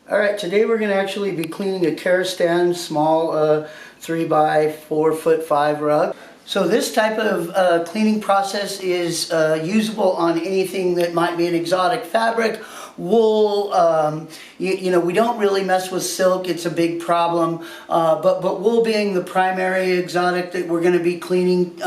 Alright, today we're going to actually be cleaning a Kerastan small 3 by 4'5" rug. So this type of cleaning process is usable on anything that might be an exotic fabric, wool. You know, we don't really mess with silk, it's a big problem, but wool being the primary exotic that we're going to be cleaning.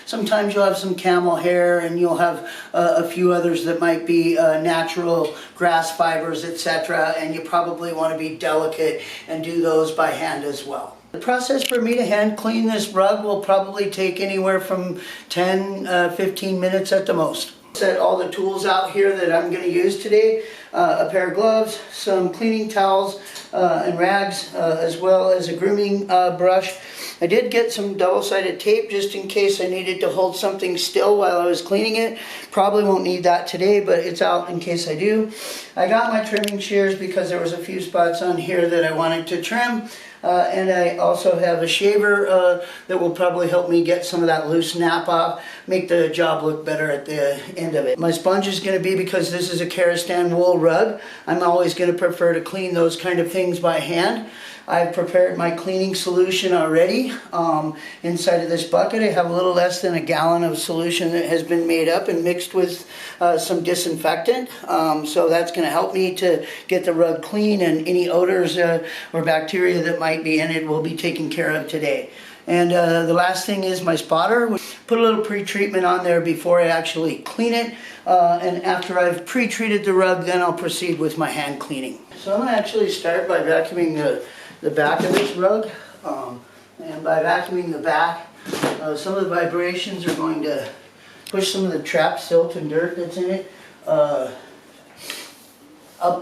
Sometimes you'll have some camel hair, and you'll have a few others that might be natural grass fibers, etc., and you probably want to be delicate and do those by hand as well. The process for me to hand clean this rug will probably take anywhere from 10-15 minutes at the most. Set all the tools out here that I'm going to use today. A pair of gloves, some cleaning towels and rags, as well as a grooming brush. I did get some double-sided tape just in case I needed to hold something still while I was cleaning it. Probably won't need that today, but it's out in case I do. I got my trimming shears because there was a few spots on here that I wanted to trim. And I also have a shaver that will probably help me get some of that loose nap off, make the job look better at the end of it. My sponge is going to be, because this is a Kerastan wool rug, I'm always going to prefer to clean those kind of things by hand. I've prepared my cleaning solution already. Inside of this bucket I have a little less than a gallon of solution that has been made up and mixed with some disinfectant. So that's going to help me to get the rug clean, and any odors or bacteria that might be in it will be taken care of today. And the last thing is my spotter. Put a little pre-treatment on there before I actually clean it. And after I've pre-treated the rug, then I'll proceed with my hand cleaning. So I'm going to actually start by vacuuming the back of this rug. And by vacuuming the back, some of the vibrations are going to push some of the trapped silt and dirt that's in it up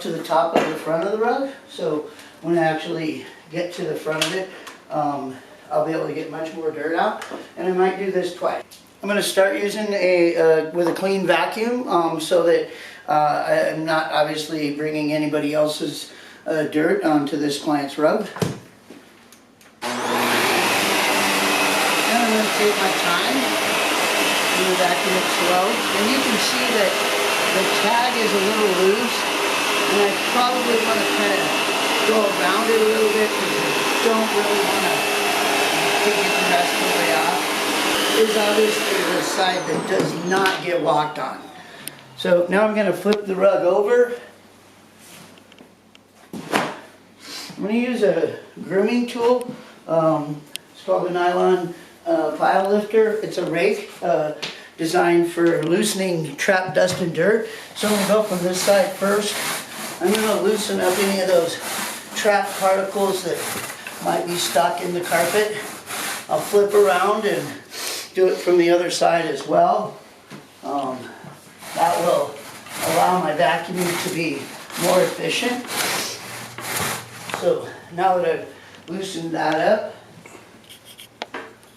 to the top of the front of the rug. So when I actually get to the front of it, I'll be able to get much more dirt out, and I might do this twice. I'm going to start using with a clean vacuum so that I'm not obviously bringing anybody else's dirt onto this client's rug. And I'm going to take my time and vacuum it slow. And you can see that the tag is a little loose, and I probably want to kind of go around it a little bit because I don't really want to take it the rest of the way off. Is obviously the side that does not get walked on. So now I'm going to flip the rug over. I'm going to use a grooming tool. It's called a Nylon pile lifter. It's a rake designed for loosening trapped dust and dirt. So I'm going to go from this side first. I'm going to loosen up any of those trapped particles that might be stuck in the carpet. I'll flip around and do it from the other side as well. That will allow my vacuuming to be more efficient. So now that I've loosened that up,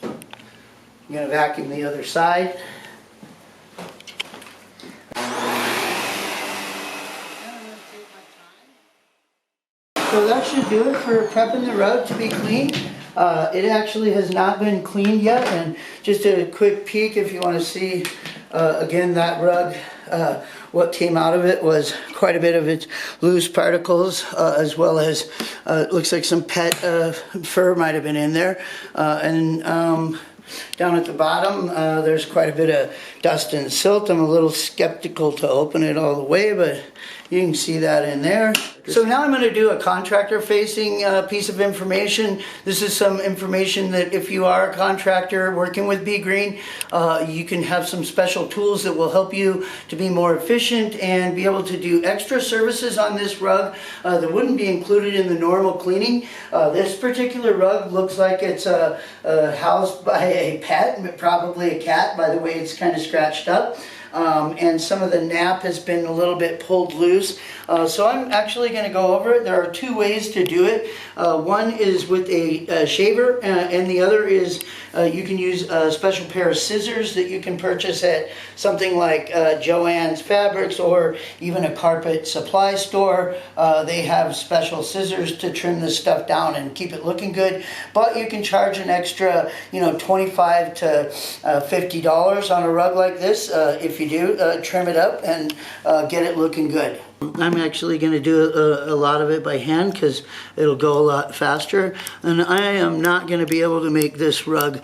I'm going to vacuum the other side. So that should do it for prepping the rug to be cleaned. It actually has not been cleaned yet, and just a quick peek if you want to see, again, that rug, what came out of it was quite a bit of its loose particles, as well as looks like some pet fur might have been in there, and down at the bottom there's quite a bit of dust and silt. I'm a little skeptical to open it all the way, but you can see that in there. So now I'm going to do a contractor facing piece of information. This is some information that if you are a contractor working with Be Green, you can have some special tools that will help you to be more efficient and be able to do extra services on this rug that wouldn't be included in the normal cleaning. This particular rug looks like it's housed by a pet, probably a cat, by the way it's kind of scratched up. And some of the nap has been a little bit pulled loose. So I'm actually going to go over it. There are two ways to do it. One is with a shaver, and the other is you can use a special pair of scissors that you can purchase at something like Joann's Fabrics or even a carpet supply store. They have special scissors to trim this stuff down and keep it looking good. But you can charge an extra, $25 to $50 on a rug like this if you do trim it up and get it looking good. I'm actually going to do a lot of it by hand because it'll go a lot faster, and I am not going to be able to make this rug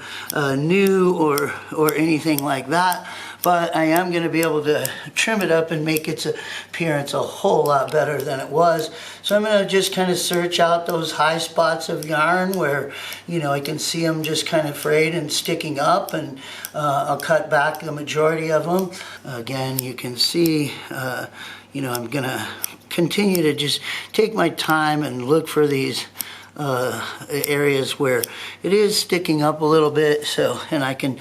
new or anything like that, but I am going to be able to trim it up and make its appearance a whole lot better than it was. So I'm going to just kind of search out those high spots of yarn where, you know, I can see them just kind of frayed and sticking up, and I'll cut back the majority of them. Again, you can see you know, I'm gonna continue to just take my time and look for these areas where it is sticking up a little bit, so, and I can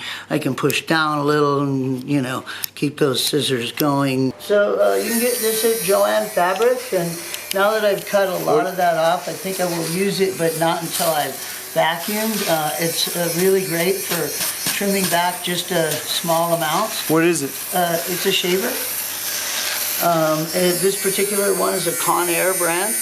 push down a little and, you know, keep those scissors going. So you can get this at Joann Fabric, and now that I've cut a lot of that off, I think I will use it, but not until I've vacuumed. It's really great for trimming back just small amounts. What is it? It's a shaver. This particular one is a Conair brand,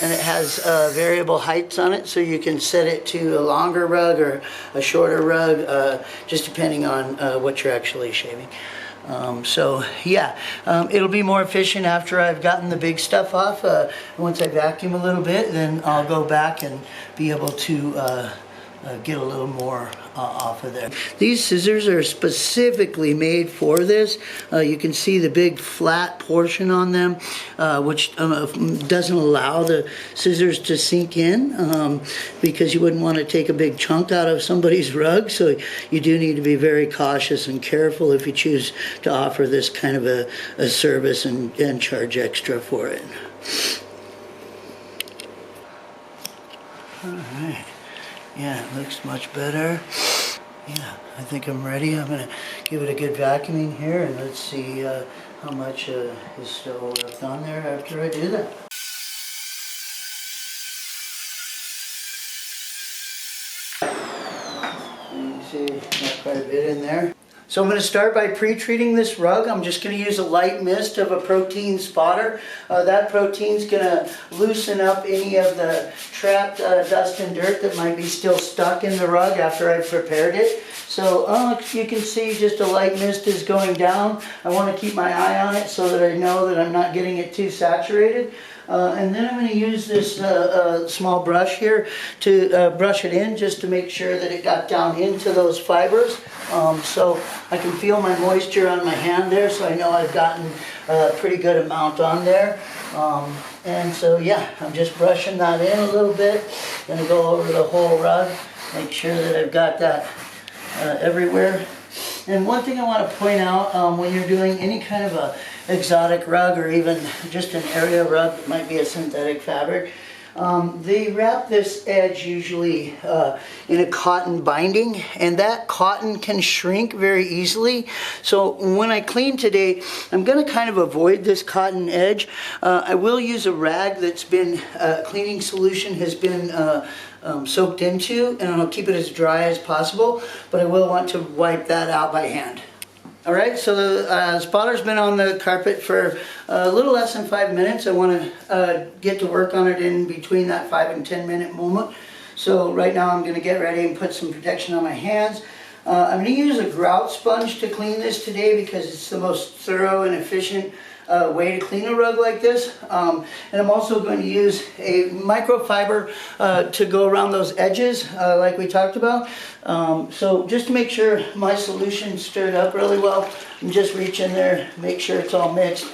and it has variable heights on it, so you can set it to a longer rug or a shorter rug, just depending on what you're actually shaving. So yeah, it'll be more efficient after I've gotten the big stuff off. Once I vacuum a little bit, then I'll go back and be able to get a little more off of there. These scissors are specifically made for this. You can see the big flat portion on them, which doesn't allow the scissors to sink in, because you wouldn't want to take a big chunk out of somebody's rug. So you do need to be very cautious and careful if you choose to offer this kind of a service and charge extra for it. All right. Yeah, it looks much better. Yeah, I think I'm ready. I'm gonna give it a good vacuuming here, and let's see how much is still left on there after I do that. You see, got quite a bit in there. So I'm going to start by pre-treating this rug. I'm just going to use a light mist of a protein spotter. That protein's going to loosen up any of the trapped dust and dirt that might be still stuck in the rug after I've prepared it. So you can see just a light mist is going down. I want to keep my eye on it so that I know that I'm not getting it too saturated. And then I'm going to use this small brush here to brush it in, just to make sure that it got down into those fibers. So I can feel my moisture on my hand there, so I know I've gotten a pretty good amount on there. And so yeah, I'm just brushing that in a little bit. Going to go over the whole rug, make sure that I've got that everywhere. And one thing I want to point out, when you're doing any kind of a exotic rug, or even just an area rug that might be a synthetic fabric, they wrap this edge usually in a cotton binding, and that cotton can shrink very easily. So when I clean today, I'm going to kind of avoid this cotton edge. I will use a rag that's been, cleaning solution has been soaked into, and I'll keep it as dry as possible, but I will want to wipe that out by hand. Alright, so the spotter's been on the carpet for a little less than 5 minutes. I want to get to work on it in between that 5 and 10 minute moment. So right now I'm going to get ready and put some protection on my hands. I'm going to use a grout sponge to clean this today because it's the most thorough and efficient way to clean a rug like this. And I'm also going to use a microfiber to go around those edges like we talked about. So just to make sure my solution's stirred up really well, I'm just reach in there, make sure it's all mixed.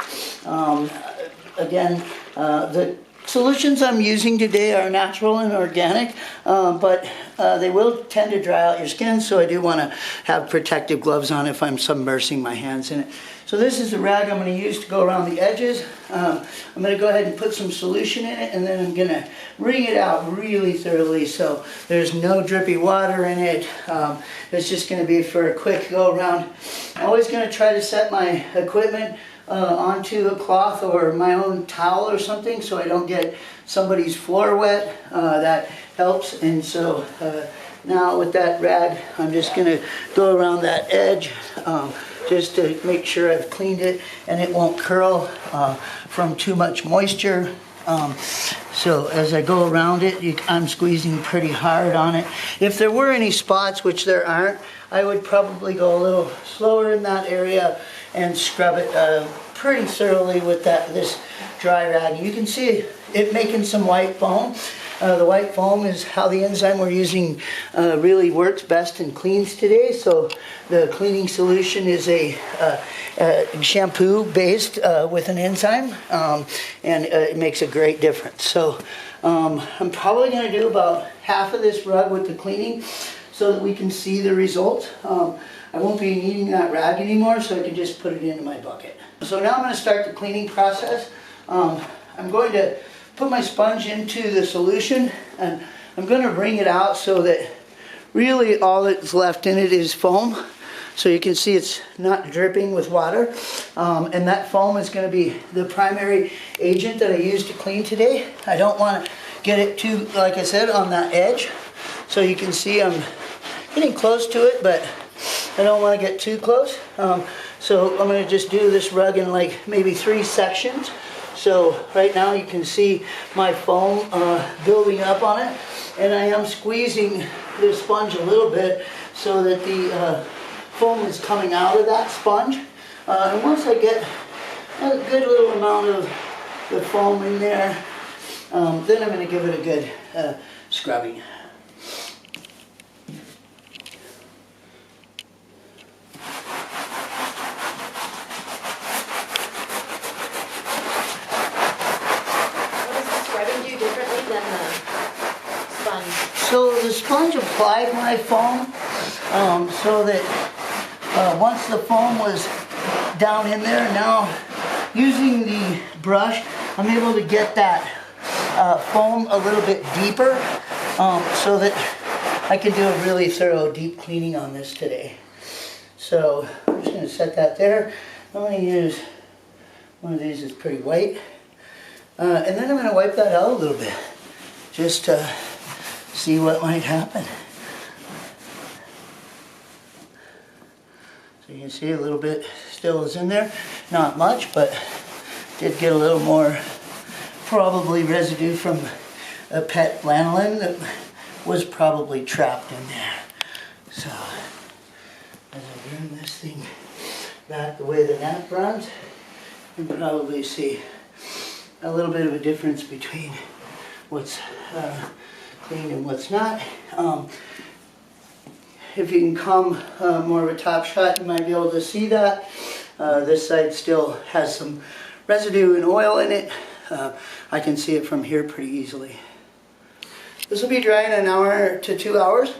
Again, the solutions I'm using today are natural and organic, but they will tend to dry out your skin, so I do want to have protective gloves on if I'm submersing my hands in it. So this is the rag I'm going to use to go around the edges. I'm going to go ahead and put some solution in it, and then I'm going to wring it out really thoroughly so there's no drippy water in it. It's just going to be for a quick go around. I'm always going to try to set my equipment onto a cloth or my own towel or something so I don't get somebody's floor wet. That helps. And so now with that rag, I'm just going to go around that edge just to make sure I've cleaned it and it won't curl from too much moisture. So as I go around it, I'm squeezing pretty hard on it. If there were any spots, which there aren't, I would probably go a little slower in that area and scrub it pretty thoroughly with this dry rag. You can see it making some white foam. The white foam is how the enzyme we're using really works best and cleans today. So the cleaning solution is a shampoo based with an enzyme, and it makes a great difference. So I'm probably going to do about half of this rug with the cleaning so that we can see the result. I won't be needing that rag anymore, so I can just put it into my bucket. So now I'm going to start the cleaning process. I'm going to put my sponge into the solution, and I'm going to wring it out so that really all that's left in it is foam. So you can see it's not dripping with water, and that foam is going to be the primary agent that I use to clean today. I don't want to get it too, like I said, on that edge. So you can see I'm getting close to it, but I don't want to get too close. So I'm going to just do this rug in like maybe 3 sections. So right now you can see my foam building up on it, and I am squeezing the sponge a little bit so that the foam is coming out of that sponge. And once I get a good little amount of the foam in there, then I'm going to give it a good scrubbing. So the sponge applied my foam so that once the foam was down in there, now using the brush, I'm able to get that foam a little bit deeper so that I can do a really thorough deep cleaning on this today. So I'm just going to set that there. I'm going to use one of these that's pretty white. And then I'm going to wipe that out a little bit, just to see what might happen. So you can see a little bit still is in there. Not much, but did get a little more probably residue from a pet lanolin that was probably trapped in there. So as I bring this thing back the way the nap runs, you can probably see a little bit of a difference between what's clean and what's not. If you can come more of a top shot, you might be able to see that. This side still has some residue and oil in it. I can see it from here pretty easily. This will be dry in 1 hour to 2 hours.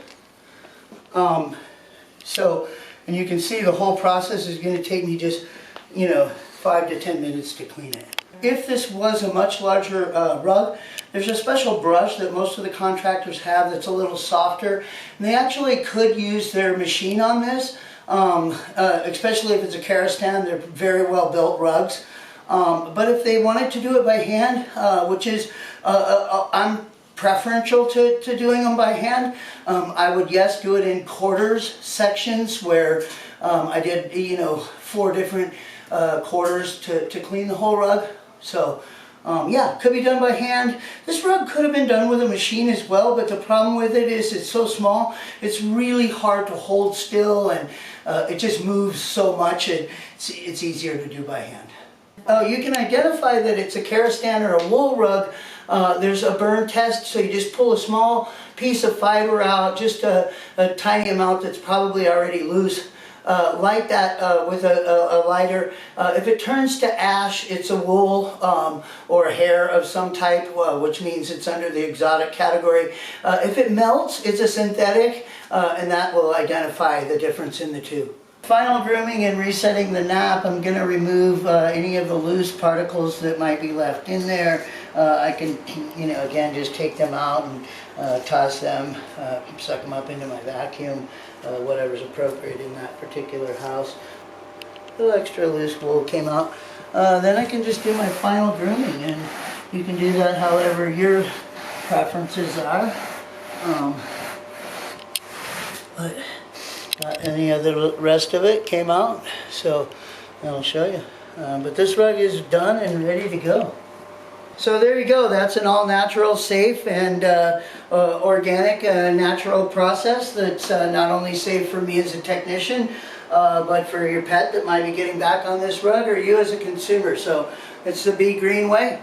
And you can see the whole process is going to take me just, 5 to 10 minutes to clean it. If this was a much larger rug, there's a special brush that most of the contractors have that's a little softer, and they actually could use their machine on this, especially if it's a Karastan. They're very well built rugs. But if they wanted to do it by hand, which is I'm preferential to doing them by hand, I would do it in quarters sections where I did 4 different quarters to clean the whole rug. So could be done by hand. This rug could have been done with a machine as well, but the problem with it is it's so small, it's really hard to hold still, and it just moves so much, and it's easier to do by hand. You can identify that it's a Karastan or a wool rug. There's a burn test, so you just pull a small piece of fiber out, just a tiny amount that's probably already loose. Light that with a lighter. If it turns to ash, it's a wool or a hair of some type, which means it's under the exotic category. If it melts, it's a synthetic, and that will identify the difference in the two. Final grooming and resetting the nap, I'm going to remove any of the loose particles that might be left in there. I can, again, just take them out and toss them, suck them up into my vacuum, whatever's appropriate in that particular house. A little extra loose wool came out. Then I can just do my final grooming, and you can do that however your preferences are. But any of the rest of it came out, so I'll show you. But this rug is done and ready to go. So there you go. That's an all-natural, safe, and organic, natural process that's not only safe for me as a technician, but for your pet that might be getting back on this rug, or you as a consumer. So it's the Be Green way.